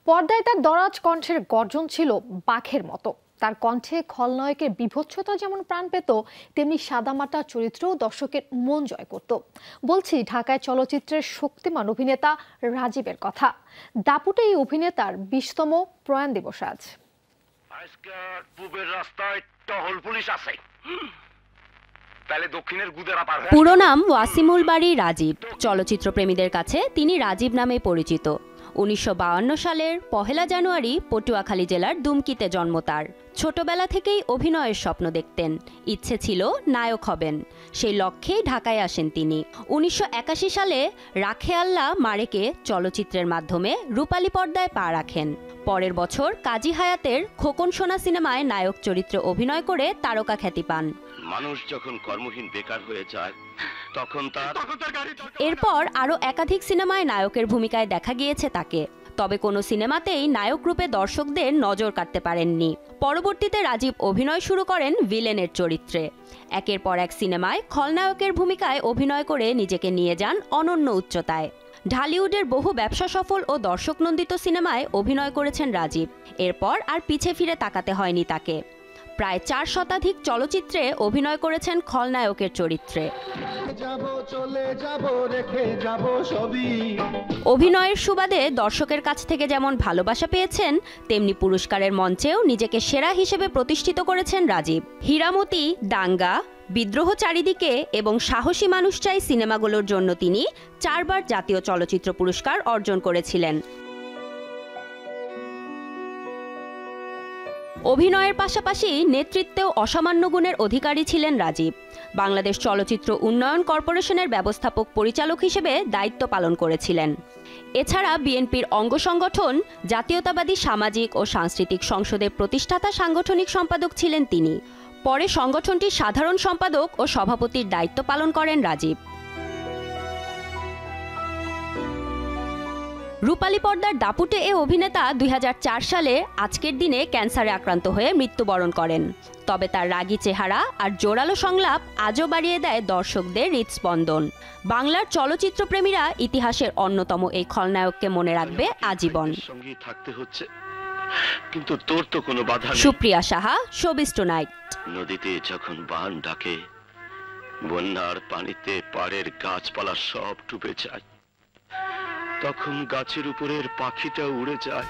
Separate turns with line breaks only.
পর্দায় তার দরাজ কণ্ঠের গর্জন ছিল বাঘের মতো। তার কণ্ঠে খলনায়কের বীভৎসতা যেমন প্রাণ পেত, তেমনি সাদামাটা চরিত্রও দর্শকের মন জয় করত। বলছি ঢাকায় চলচ্চিত্রের শক্তিমান অভিনেতা রাজীবের কথা। দাপুটে এই অভিনেতার 20তম প্রয়াণ দিবস আজ।
পূবের রাস্তায় টহল পুলিশ আছে।
পুরো নাম ওয়াসিমুল বারী রাজীব। চলচ্চিত্র প্রেমীদের কাছে তিনি রাজীব নামে পরিচিত। 1952 সালের 1 জানুয়ারি পটুয়াখালী জেলার দুমকিতে জন্ম তার। ছোটবেলা থেকেই অভিনয়ের স্বপ্ন দেখতেন, ইচ্ছে ছিল নায়ক হবেন। সেই লক্ষ্যেই ঢাকায় আসেন তিনি। 1981 সালে রাখে আল্লাহ মারেকে চলচ্চিত্রের মাধ্যমে রূপালী পর্দায় পা রাখেন। পরের বছর কাজী হায়াতের খোকন সোনা সিনেমায় নায়ক চরিত্রে অভিনয় করে তারকা খ্যাতি পান।
মানুষ যখন কর্মহীন বেকার হয়ে যায় তখন
এরপর আরও একাধিক সিনেমায় নায়কের ভূমিকায় দেখা গিয়েছে তাকে। তবে কোনো সিনেমাতেই নায়ক রূপে দর্শকদের নজর কাটতে পারেননি। পরবর্তীতে রাজীব অভিনয় শুরু করেন ভিলেনের চরিত্রে। একের পর এক সিনেমায় খলনায়কের ভূমিকায় অভিনয় করে নিজেকে নিয়ে যান অনন্য উচ্চতায়। ঢালিউডের বহু ব্যবসা সফল ও দর্শকনন্দিত সিনেমায় অভিনয় করেছেন রাজীব। এরপর আর পিছে ফিরে তাকাতে হয়নি তাকে। প্রায় 4 শতাধিক চলচ্চিত্রে অভিনয় করেছেন খলনায়কের চরিত্রে। অভিনয়ের সুবাদে দর্শকের কাছ থেকে যেমন ভালোবাসা পেয়েছেন, তেমনি পুরস্কারের মঞ্চেও নিজেকে সেরা হিসেবে প্রতিষ্ঠিত করেছেন রাজীব। হীরামতি, দাঙ্গা, বিদ্রোহ চারিদিকে এবং সাহসী মানুষ চাই সিনেমাগুলোর জন্য তিনি 4 বার জাতীয় চলচ্চিত্র পুরস্কার অর্জন করেছিলেন। অভিনয়ের পাশাপাশি নেতৃত্বেও অসামান্য গুণের অধিকারী ছিলেন রাজীব। বাংলাদেশ চলচ্চিত্র উন্নয়ন কর্পোরেশনের ব্যবস্থাপক পরিচালক হিসেবে দায়িত্ব পালন করেছিলেন। এছাড়া বিএনপির অঙ্গ সংগঠন জাতীয়তাবাদী সামাজিক ও সাংস্কৃতিক সংসদের প্রতিষ্ঠাতা সাংগঠনিক সম্পাদক ছিলেন তিনি। পরে সংগঠনটির সাধারণ সম্পাদক ও সভাপতির দায়িত্ব পালন করেন রাজীব। রূপালী পর্দার দাপুটে এ অভিনেতা 2004 সালে আজকের দিনে ক্যান্সারে আক্রান্ত হয়ে মৃত্যুবরণ করেন। তবে তার রাগী চেহারা আর জোরালো সংলাপ আজও বাড়িয়ে দেয় দর্শকদের হৃদস্পন্দন। বাংলার চলচ্চিত্র প্রেমীরা ইতিহাসের অন্যতম এই খলনায়ককে মনে রাখবে আজীবন।
কিন্তু তোর তো কোনো বাধা নেই।
Supriya Saha, showbiz tonight.
নদীতে যখন বান ডাকে, বন্যার পানিতে পাড়ের গাছপালা সব ডুবে যায়, তখন গাছের উপরের পাখিটা উড়ে যায়।